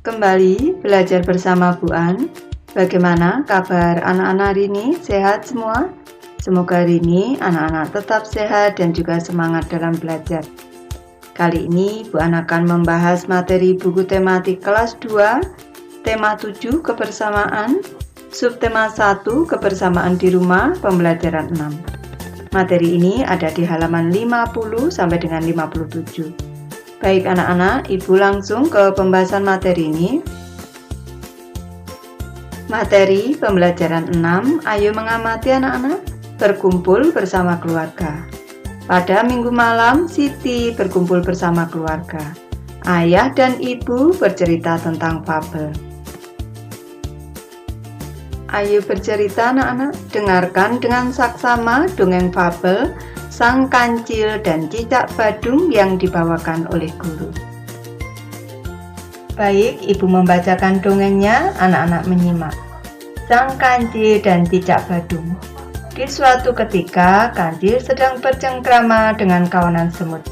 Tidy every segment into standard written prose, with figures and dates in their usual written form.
Kembali belajar bersama Bu An. Bagaimana kabar anak-anak hari ini? Sehat semua? Semoga hari ini anak-anak tetap sehat dan juga semangat dalam belajar. Kali ini Bu An akan membahas materi buku tematik kelas 2, tema 7 kebersamaan, subtema 1 kebersamaan di rumah, pembelajaran 6. Materi ini ada di halaman 50 sampai dengan 57. Baik anak-anak, Ibu langsung ke pembahasan materi ini. Materi pembelajaran 6, ayo mengamati anak-anak, berkumpul bersama keluarga. Pada minggu malam, Siti berkumpul bersama keluarga. Ayah dan ibu bercerita tentang fabel. Ayo bercerita anak-anak, dengarkan dengan saksama dongeng fabel Sang Kancil dan Cicak Badung yang dibawakan oleh guru. Baik, Ibu membacakan dongengnya, anak-anak menyimak. Sang Kancil dan Cicak Badung. Di suatu ketika, Kancil sedang bercengkrama dengan kawanan semut.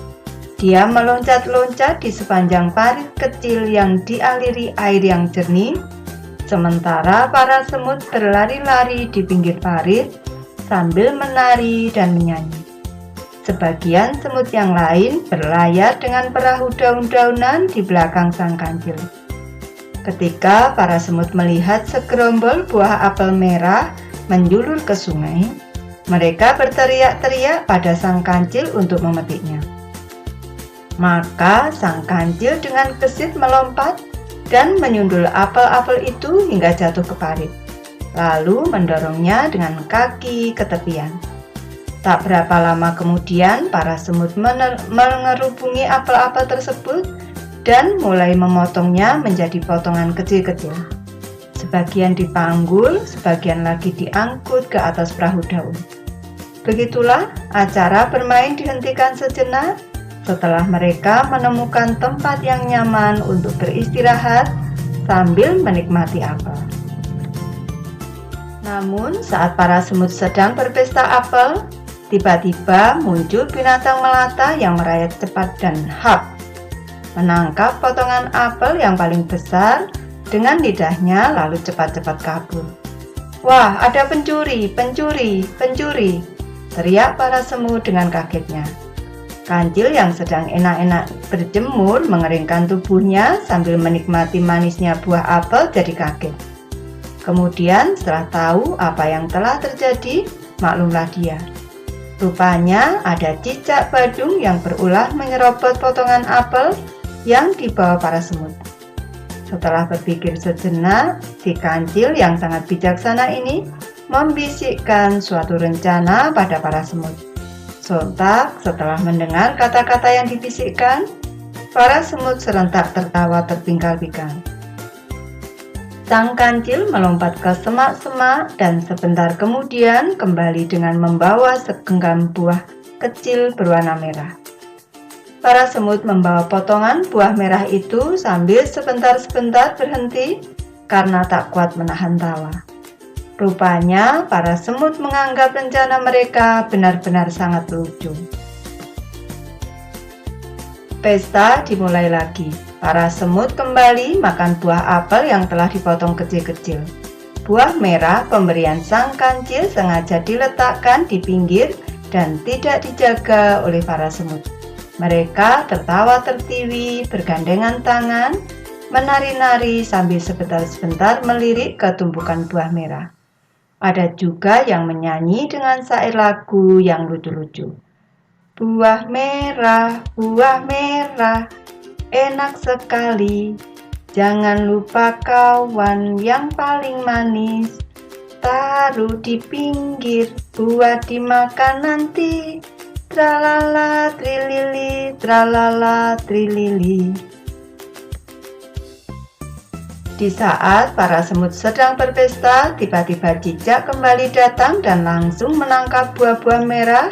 Dia meloncat-loncat di sepanjang parit kecil yang dialiri air yang jernih, sementara para semut berlari-lari di pinggir parit sambil menari dan menyanyi. Sebagian semut yang lain berlayar dengan perahu daun-daunan di belakang Sang Kancil. Ketika para semut melihat segerombol buah apel merah menjulur ke sungai, mereka berteriak-teriak pada Sang Kancil untuk memetiknya. Maka Sang Kancil dengan gesit melompat dan menyundul apel-apel itu hingga jatuh ke parit, lalu mendorongnya dengan kaki ke tepian. Tak berapa lama kemudian, para semut mengerubungi apel-apel tersebut dan mulai memotongnya menjadi potongan kecil-kecil. Sebagian dipanggul, sebagian lagi diangkut ke atas perahu daun. Begitulah acara bermain dihentikan sejenak setelah mereka menemukan tempat yang nyaman untuk beristirahat sambil menikmati apel. Namun saat para semut sedang berpesta apel, tiba-tiba muncul binatang melata yang merayap cepat dan menangkap potongan apel yang paling besar dengan lidahnya lalu cepat-cepat kabur. "Wah, ada pencuri, pencuri, pencuri!" teriak para semut dengan kagetnya. Kancil yang sedang enak-enak berjemur mengeringkan tubuhnya sambil menikmati manisnya buah apel jadi kaget. Kemudian setelah tahu apa yang telah terjadi, maklumlah dia. Rupanya ada Cicak Badung yang berulah menyerobot potongan apel yang dibawa para semut. Setelah berpikir sejenak, si Kancil yang sangat bijaksana ini membisikkan suatu rencana pada para semut. Sontak setelah mendengar kata-kata yang dibisikkan, para semut serentak tertawa terpingkal-pingkal. Sang Kancil melompat ke semak-semak dan sebentar kemudian kembali dengan membawa segenggam buah kecil berwarna merah. Para semut membawa potongan buah merah itu sambil sebentar-sebentar berhenti karena tak kuat menahan tawa. Rupanya para semut menganggap rencana mereka benar-benar sangat lucu. Pesta dimulai lagi. Para semut kembali makan buah apel yang telah dipotong kecil-kecil. Buah merah pemberian Sang Kancil sengaja diletakkan di pinggir dan tidak dijaga oleh para semut. Mereka tertawa tertiwi, bergandengan tangan, menari-nari sambil sebentar-sebentar melirik ke tumpukan buah merah. Ada juga yang menyanyi dengan syair lagu yang lucu-lucu. Buah merah, enak sekali, jangan lupa kawan yang paling manis. Taruh di pinggir, buat dimakan nanti. Tralala trilili, tralala trilili. Di saat para semut sedang berpesta, tiba-tiba Cicak kembali datang dan langsung menangkap buah-buah merah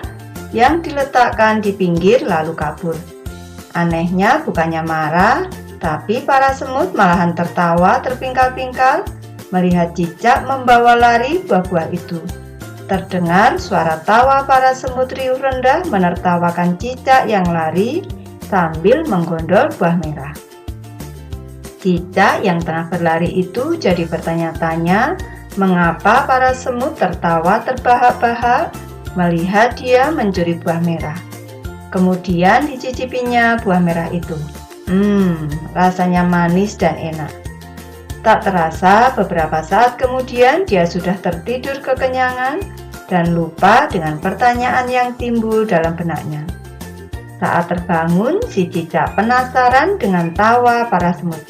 yang diletakkan di pinggir lalu kabur. Anehnya bukannya marah, tapi para semut malahan tertawa terpingkal-pingkal melihat Cicak membawa lari buah-buah itu. Terdengar suara tawa para semut riuh rendah menertawakan Cicak yang lari sambil menggondol buah merah. Cicak yang tengah berlari itu jadi bertanya-tanya mengapa para semut tertawa terbahak-bahak melihat dia mencuri buah merah. Kemudian dicicipinya buah merah itu. Rasanya manis dan enak. Tak terasa beberapa saat kemudian dia sudah tertidur kekenyangan dan lupa dengan pertanyaan yang timbul dalam benaknya. Saat terbangun, si cicak penasaran dengan tawa para semut.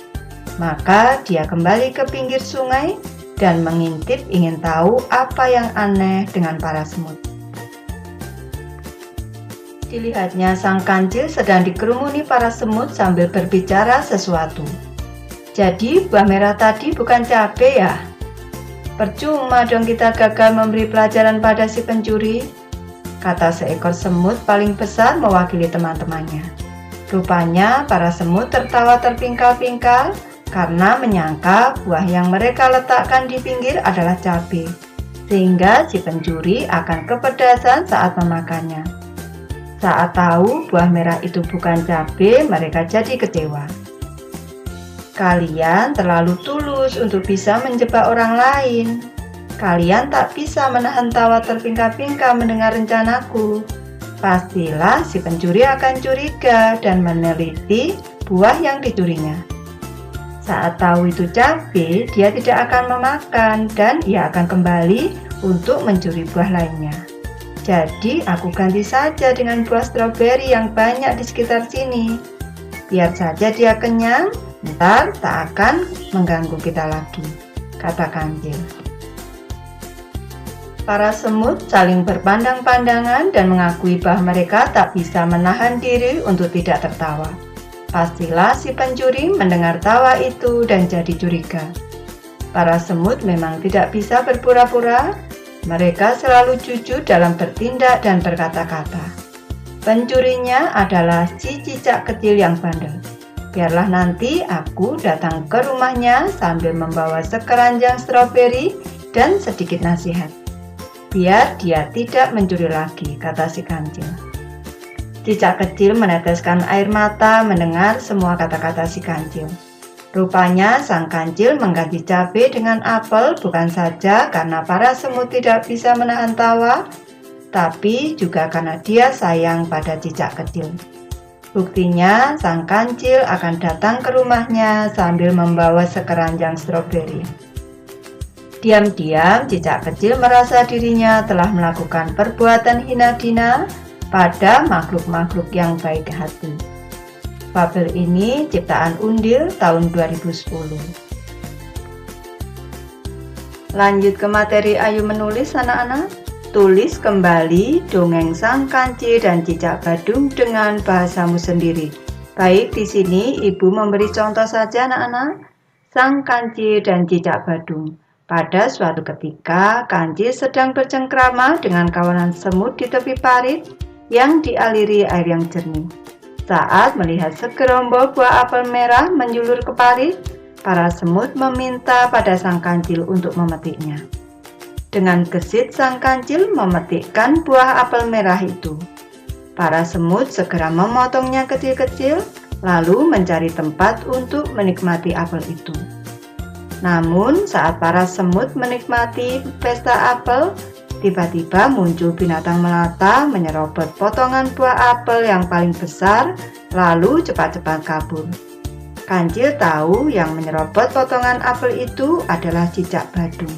Maka dia kembali ke pinggir sungai dan mengintip ingin tahu apa yang aneh dengan para semut. Dilihatnya sang kancil sedang dikerumuni para semut sambil berbicara sesuatu. Jadi buah merah tadi bukan cabai ya? Percuma dong kita gagal memberi pelajaran pada si pencuri, kata seekor semut paling besar mewakili teman-temannya. Rupanya para semut tertawa terpingkal-pingkal karena menyangka buah yang mereka letakkan di pinggir adalah cabai, sehingga si pencuri akan kepedasan saat memakannya. Saat tahu buah merah itu bukan cabai, mereka jadi kecewa. Kalian terlalu tulus untuk bisa menjebak orang lain. Kalian tak bisa menahan tawa terpingkal-pingkal mendengar rencanaku. Pastilah si pencuri akan curiga dan meneliti buah yang dicurinya. Saat tahu itu cabai, dia tidak akan memakan dan ia akan kembali untuk mencuri buah lainnya. Jadi aku ganti saja dengan buah stroberi yang banyak di sekitar sini. Biar saja dia kenyang, ntar tak akan mengganggu kita lagi, kata kancil. Para semut saling berpandang-pandangan dan mengakui bahwa mereka tak bisa menahan diri untuk tidak tertawa. Pastilah si pencuri mendengar tawa itu dan jadi curiga. Para semut memang tidak bisa berpura-pura. Mereka selalu jujur dalam bertindak dan berkata-kata. Pencurinya adalah si cicak kecil yang bandel. Biarlah nanti aku datang ke rumahnya sambil membawa sekeranjang stroberi dan sedikit nasihat. Biar dia tidak mencuri lagi, kata si kancil. Cicak kecil meneteskan air mata mendengar semua kata-kata si kancil. Rupanya sang kancil mengganti cabai dengan apel bukan saja karena para semut tidak bisa menahan tawa, tapi juga karena dia sayang pada cicak kecil. Buktinya, sang kancil akan datang ke rumahnya sambil membawa sekeranjang stroberi. Diam-diam, cicak kecil merasa dirinya telah melakukan perbuatan hina-dina pada makhluk-makhluk yang baik hati. Fabel ini ciptaan Undil tahun 2010. Lanjut ke materi Ayu menulis anak-anak. Tulis kembali dongeng Sang Kancil dan Cicak Badung dengan bahasamu sendiri. Baik, di sini Ibu memberi contoh saja anak-anak. Sang Kancil dan Cicak Badung. Pada suatu ketika, Kancil sedang bercengkrama dengan kawanan semut di tepi parit yang dialiri air yang jernih. Saat melihat segerombol buah apel merah menjulur ke parit, para semut meminta pada sang kancil untuk memetiknya. Dengan gesit sang kancil memetikkan buah apel merah itu. Para semut segera memotongnya kecil-kecil, lalu mencari tempat untuk menikmati apel itu. Namun saat para semut menikmati pesta apel, tiba-tiba muncul binatang melata menyerobot potongan buah apel yang paling besar, lalu cepat-cepat kabur. Kancil tahu yang menyerobot potongan apel itu adalah cicak badung.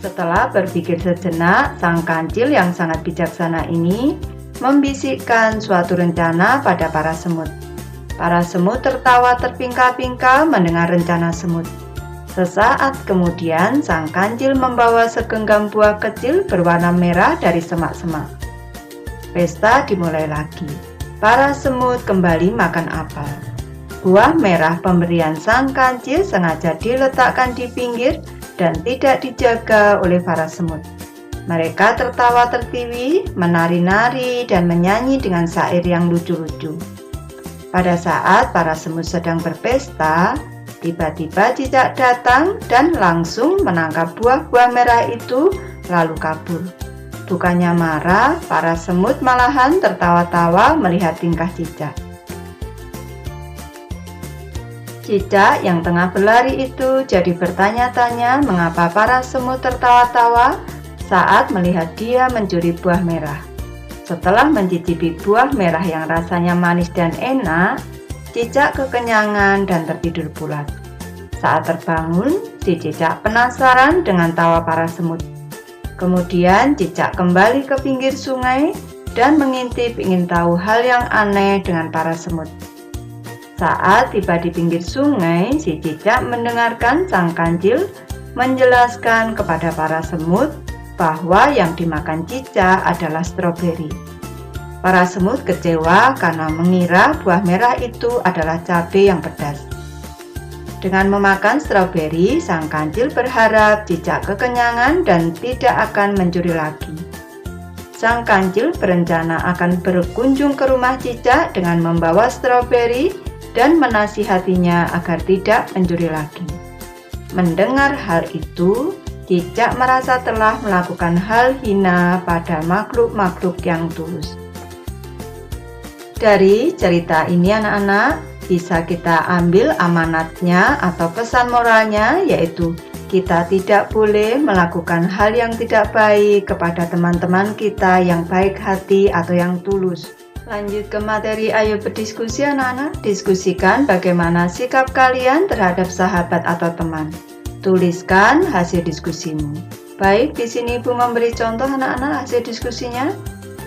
Setelah berpikir sejenak, sang kancil yang sangat bijaksana ini membisikkan suatu rencana pada para semut. Para semut tertawa terpingkal-pingkal mendengar rencana semut. Sesaat kemudian, sang kancil membawa segenggam buah kecil berwarna merah dari semak-semak. Pesta dimulai lagi. Para semut kembali makan apel. Buah merah pemberian sang kancil sengaja diletakkan di pinggir dan tidak dijaga oleh para semut. Mereka tertawa tertiwi, menari-nari, dan menyanyi dengan syair yang lucu-lucu. Pada saat para semut sedang berpesta, tiba-tiba cicak datang dan langsung menangkap buah-buah merah itu lalu kabur. Bukannya marah, para semut malahan tertawa-tawa melihat tingkah cicak. Cicak yang tengah berlari itu jadi bertanya-tanya mengapa para semut tertawa-tawa saat melihat dia mencuri buah merah. Setelah mencicipi buah merah yang rasanya manis dan enak, cicak kekenyangan dan tertidur pulas. Saat terbangun, si cicak penasaran dengan tawa para semut. Kemudian cicak kembali ke pinggir sungai dan mengintip ingin tahu hal yang aneh dengan para semut. Saat tiba di pinggir sungai, si cicak mendengarkan sang kancil menjelaskan kepada para semut bahwa yang dimakan cicak adalah stroberi. Para semut kecewa karena mengira buah merah itu adalah cabai yang pedas. Dengan memakan stroberi, sang kancil berharap cicak kekenyangan dan tidak akan mencuri lagi. Sang kancil berencana akan berkunjung ke rumah cicak dengan membawa stroberi dan menasihatinya agar tidak mencuri lagi. Mendengar hal itu, cicak merasa telah melakukan hal hina pada makhluk-makhluk yang tulus. Dari cerita ini anak-anak, bisa kita ambil amanatnya atau pesan moralnya, yaitu kita tidak boleh melakukan hal yang tidak baik kepada teman-teman kita yang baik hati atau yang tulus. Lanjut ke materi, ayo berdiskusi anak-anak. Diskusikan bagaimana sikap kalian terhadap sahabat atau teman. Tuliskan hasil diskusimu. Baik, di sini Ibu memberi contoh anak-anak hasil diskusinya.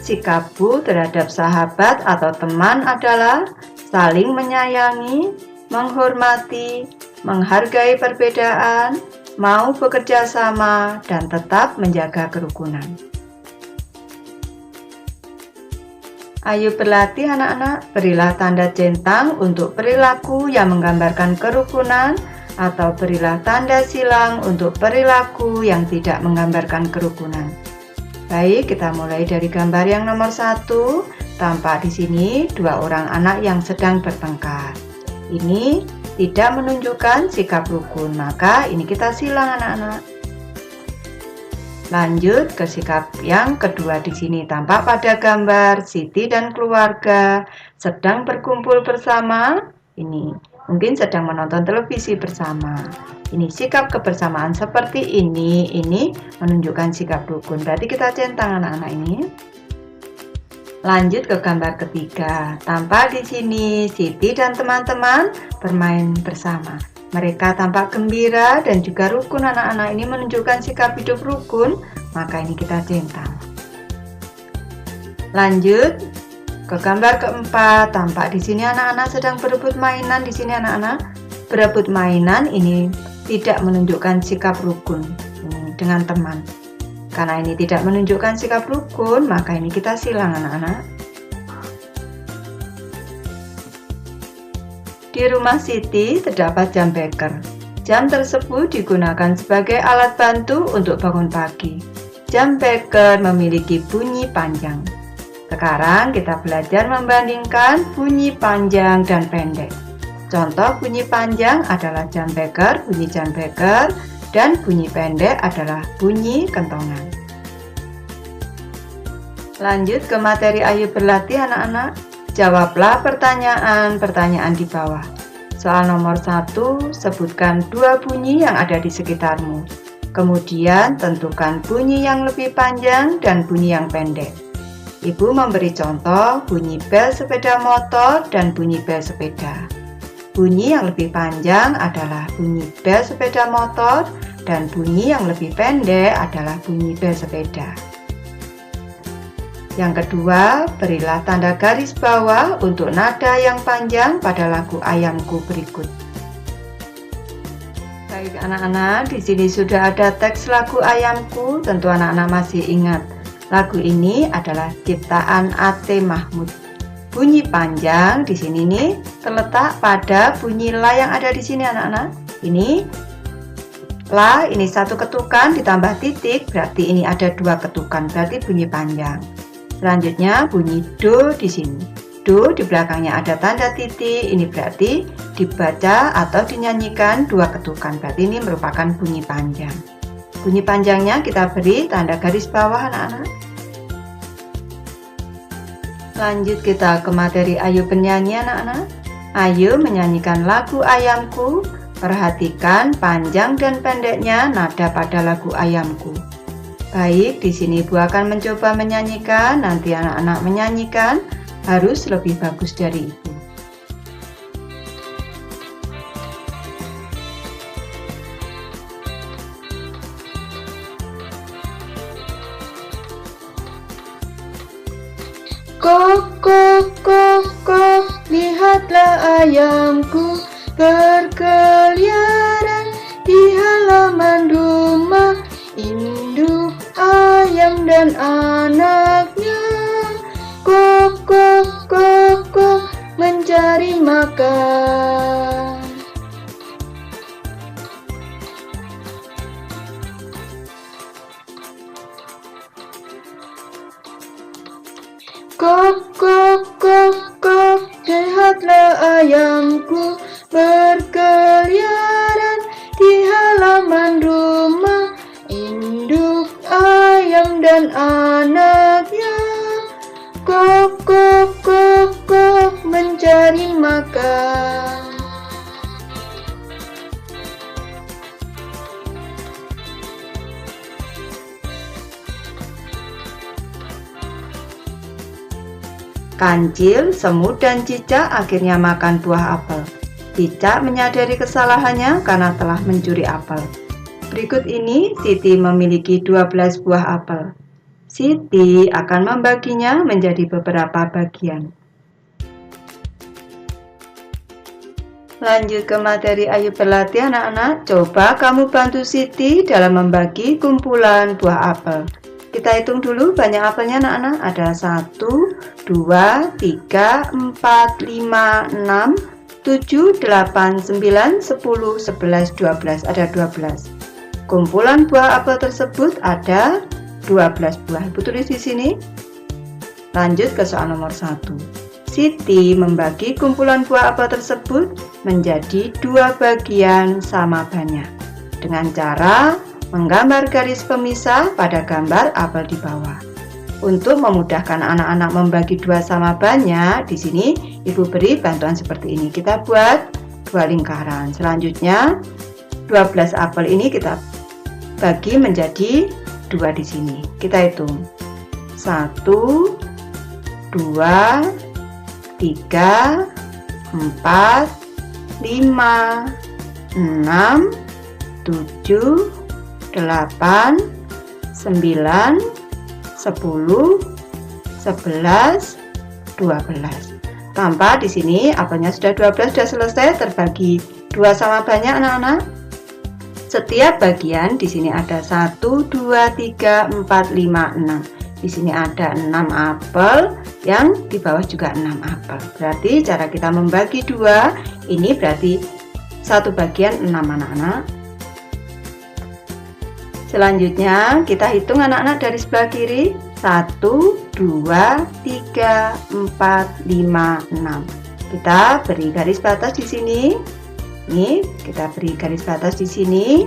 Sikapku terhadap sahabat atau teman adalah saling menyayangi, menghormati, menghargai perbedaan, mau bekerja sama, dan tetap menjaga kerukunan. Ayo berlatih anak-anak, berilah tanda centang untuk perilaku yang menggambarkan kerukunan atau berilah tanda silang untuk perilaku yang tidak menggambarkan kerukunan. Baik, kita mulai dari gambar yang nomor 1. Tampak di sini dua orang anak yang sedang bertengkar. Ini tidak menunjukkan sikap rukun, maka ini kita silang anak-anak. Lanjut ke sikap yang kedua di sini. Tampak pada gambar Siti dan keluarga sedang berkumpul bersama. Ini mungkin sedang menonton televisi bersama. Ini sikap kebersamaan seperti ini menunjukkan sikap rukun. Berarti kita centang anak-anak ini. Lanjut ke gambar ketiga. Tampak di sini Siti dan teman-teman bermain bersama. Mereka tampak gembira dan juga rukun anak-anak. Ini menunjukkan sikap hidup rukun, maka ini kita centang. Lanjut ke gambar keempat. Tampak di sini anak-anak sedang berebut mainan. Di sini anak-anak berebut mainan, ini tidak menunjukkan sikap rukun dengan teman. Karena ini tidak menunjukkan sikap rukun, maka ini kita silang anak-anak. Di rumah Siti terdapat jam beker. Jam tersebut digunakan sebagai alat bantu untuk bangun pagi. Jam beker memiliki bunyi panjang. Sekarang kita belajar membandingkan bunyi panjang dan pendek. Contoh bunyi panjang adalah jam beker, bunyi jam beker, dan bunyi pendek adalah bunyi kentongan. Lanjut ke materi, ayo berlatih anak-anak. Jawablah pertanyaan-pertanyaan di bawah. Soal nomor 1, sebutkan dua bunyi yang ada di sekitarmu. Kemudian tentukan bunyi yang lebih panjang dan bunyi yang pendek. Ibu memberi contoh bunyi bel sepeda motor dan bunyi bel sepeda. Bunyi yang lebih panjang adalah bunyi bel sepeda motor dan bunyi yang lebih pendek adalah bunyi bel sepeda. Yang kedua, berilah tanda garis bawah untuk nada yang panjang pada lagu Ayamku berikut. Baik anak-anak, di sini sudah ada teks lagu Ayamku. Tentu anak-anak masih ingat. Lagu ini adalah ciptaan A.T. Mahmud. Bunyi panjang di sini nih terletak pada bunyi la yang ada di sini anak-anak. Ini la, ini satu ketukan ditambah titik, berarti ini ada dua ketukan, berarti bunyi panjang. Selanjutnya bunyi do di sini. Do di belakangnya ada tanda titik, ini berarti dibaca atau dinyanyikan dua ketukan, berarti ini merupakan bunyi panjang. Bunyi panjangnya kita beri tanda garis bawah anak-anak. Lanjut kita ke materi ayo bernyanyi anak-anak. Ayo menyanyikan lagu Ayamku. Perhatikan panjang dan pendeknya nada pada lagu Ayamku. Baik, di sini Ibu akan mencoba menyanyikan. Nanti anak-anak menyanyikan harus lebih bagus dari Ibu. Kok, kok, kok, kok, lihatlah ayamku berkeliaran di halaman rumah. Induk ayam dan anaknya, kok, kok, kok, kok, mencari makan. Kok, kok, kok, kok, lihatlah ayamku berkeliaran di halaman rumah. Induk ayam dan anaknya, kok, kok, kok, kok, mencari makan. Kancil, semut, dan cicak akhirnya makan buah apel. Cicak menyadari kesalahannya karena telah mencuri apel. Berikut ini Siti memiliki 12 buah apel. Siti akan membaginya menjadi beberapa bagian. Lanjut ke materi, ayo berlatih anak-anak. Coba kamu bantu Siti dalam membagi kumpulan buah apel. Kita hitung dulu banyak apelnya anak-anak. Ada 1, 2, 3, 4, 5, 6, 7, 8, 9, 10, 11, 12. Ada 12. Kumpulan buah apel tersebut ada 12 buah. Ibu tulis di sini. Lanjut ke soal nomor 1. Siti membagi kumpulan buah apel tersebut menjadi 2 bagian sama banyak dengan cara menggambar garis pemisah pada gambar apel di bawah. Untuk memudahkan anak-anak membagi 2 sama banyak, di sini Ibu beri bantuan seperti ini. Kita buat 2 lingkaran. Selanjutnya 12 apel ini kita bagi menjadi 2 di sini. Kita hitung. 1, 2, 3, 4, 5, 6, 7, 8, 9, 10, 11, 12. Tanpa di sini apelnya sudah 12, sudah selesai terbagi 2 sama banyak anak-anak. Setiap bagian di sini ada 1, 2, 3, 4, 5, 6. Di sini ada 6 apel, yang di bawah juga 6 apel. Berarti cara kita membagi 2, ini berarti satu bagian 6 anak-anak. Selanjutnya kita hitung anak-anak dari sebelah kiri. 1, 2, 3, 4, 5, 6. Kita beri garis batas di sini. Ini kita beri garis batas di sini.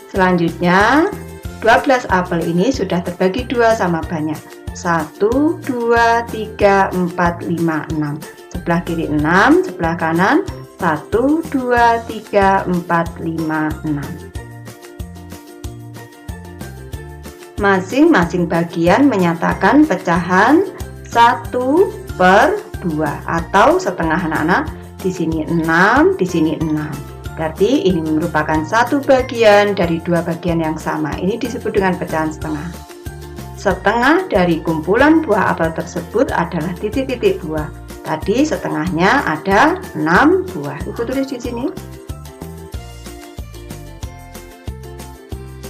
Selanjutnya 12 apel ini sudah terbagi 2 sama banyak. 1, 2, 3, 4, 5, 6. Sebelah kiri 6, sebelah kanan 1, 2, 3, 4, 5, 6. Masing-masing bagian menyatakan pecahan 1/2 atau setengah anak-anak. Di sini 6, di sini 6. Berarti ini merupakan satu bagian dari 2 bagian yang sama. Ini disebut dengan pecahan setengah. Setengah dari kumpulan buah apel tersebut adalah titik-titik buah. Tadi setengahnya ada 6 buah. Ibu tulis di sini.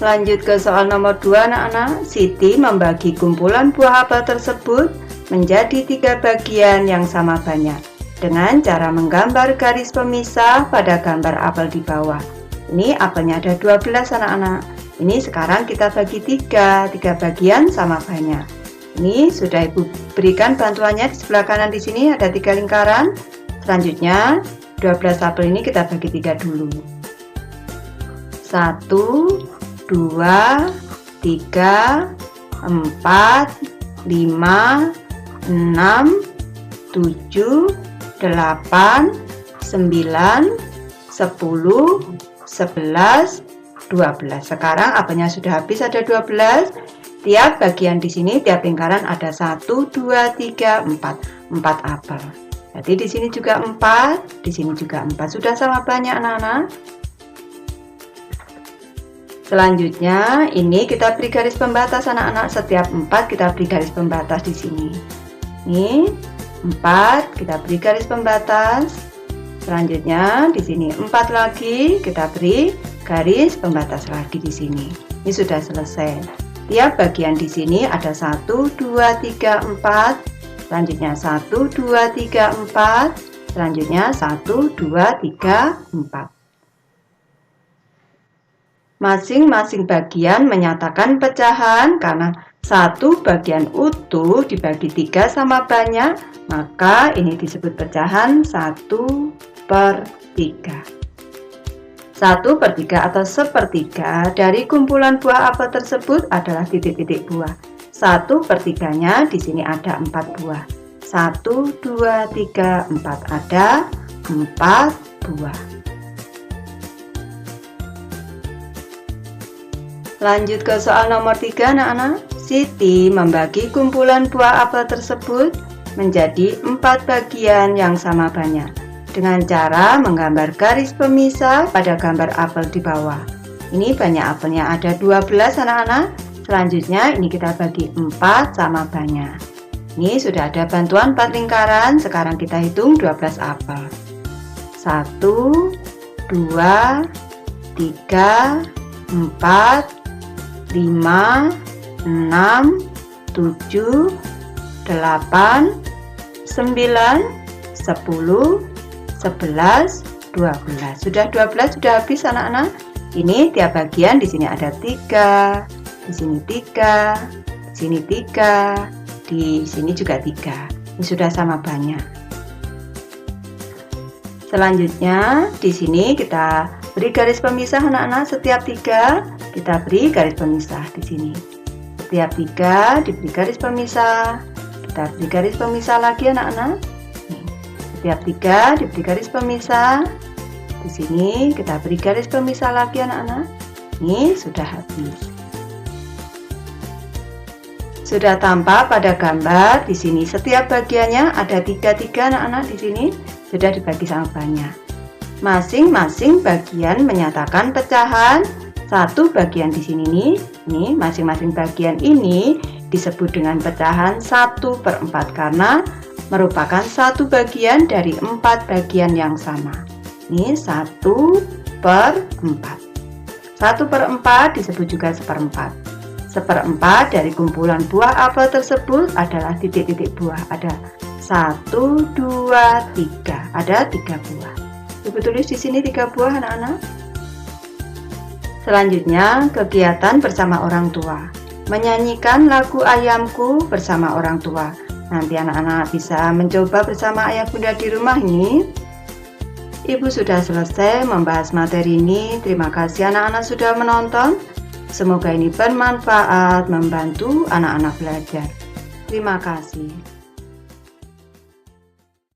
Lanjut ke soal nomor 2 anak-anak. Siti membagi kumpulan buah apel tersebut menjadi 3 bagian yang sama banyak dengan cara menggambar garis pemisah pada gambar apel di bawah. Ini apelnya ada 12 anak-anak. Ini sekarang kita bagi 3 bagian sama banyak. Ini sudah Ibu berikan bantuannya di sebelah kanan. Di sini ada 3 lingkaran. Selanjutnya 12 apel ini kita bagi 3 dulu. 1, 2, 3, 4, 5, 6, 7, 8, 9, 10, 11, 12. Sekarang apelnya sudah habis, ada 12. Tiap bagian di sini, tiap lingkaran ada 1, 2, 3, 4. 4 apel. Jadi di sini juga 4, di sini juga 4. Sudah sama banyak anak-anak. Selanjutnya, ini kita beri garis pembatas anak-anak. Setiap 4 kita beri garis pembatas di sini. Ini 4 kita beri garis pembatas. Selanjutnya di sini 4 lagi kita beri garis pembatas lagi di sini. Ini sudah selesai. Tiap bagian di sini ada 1, 2, 3, 4. Selanjutnya 1, 2, 3, 4. Selanjutnya 1, 2, 3, 4. Masing-masing bagian menyatakan pecahan karena satu bagian utuh dibagi 3 sama banyak, maka ini disebut pecahan 1/3. 1/3 atau sepertiga dari kumpulan buah apel tersebut adalah titik-titik buah. 1/3-nya di sini ada 4 buah. 1, 2, 3, 4 ada 4 buah. Lanjut ke soal nomor 3 anak-anak. Siti membagi kumpulan buah apel tersebut menjadi 4 bagian yang sama banyak dengan cara menggambar garis pemisah pada gambar apel di bawah. Ini banyak apelnya, ada 12 anak-anak. Selanjutnya ini kita bagi 4 sama banyak. Ini sudah ada bantuan 4 lingkaran. Sekarang kita hitung 12 apel. 1, 2, 3, 4, 5, 6, 7, 8, 9, 10, 11, 12. Sudah 12, sudah habis anak-anak. Ini tiap bagian di sini ada 3, di sini 3, di sini 3, di sini juga 3. Ini sudah sama banyak. Selanjutnya di sini kita beri garis pemisah anak-anak. Setiap 3 kita beri garis pemisah di sini. Setiap 3 diberi garis pemisah. Kita beri garis pemisah lagi anak-anak. Setiap 3 diberi garis pemisah. Di sini kita beri garis pemisah lagi anak-anak. Ini sudah habis. Sudah tampak pada gambar di sini. Setiap bagiannya ada 3 anak-anak di sini. Sudah dibagi sama banyak. Masing-masing bagian menyatakan pecahan. Satu bagian di sini nih, masing-masing bagian ini disebut dengan pecahan 1/4 karena merupakan satu bagian dari 4 bagian yang sama. Ini 1/4. 1/4 disebut juga 1/4. 1/4 dari kumpulan buah apel tersebut adalah titik-titik buah. Ada 1, 2, 3. Ada 3 buah. Ibu tulis di sini 3 buah anak-anak. Selanjutnya, kegiatan bersama orang tua. Menyanyikan lagu Ayamku bersama orang tua. Nanti anak-anak bisa mencoba bersama ayah bunda di rumah ini. Ibu sudah selesai membahas materi ini. Terima kasih anak-anak sudah menonton. Semoga ini bermanfaat membantu anak-anak belajar. Terima kasih.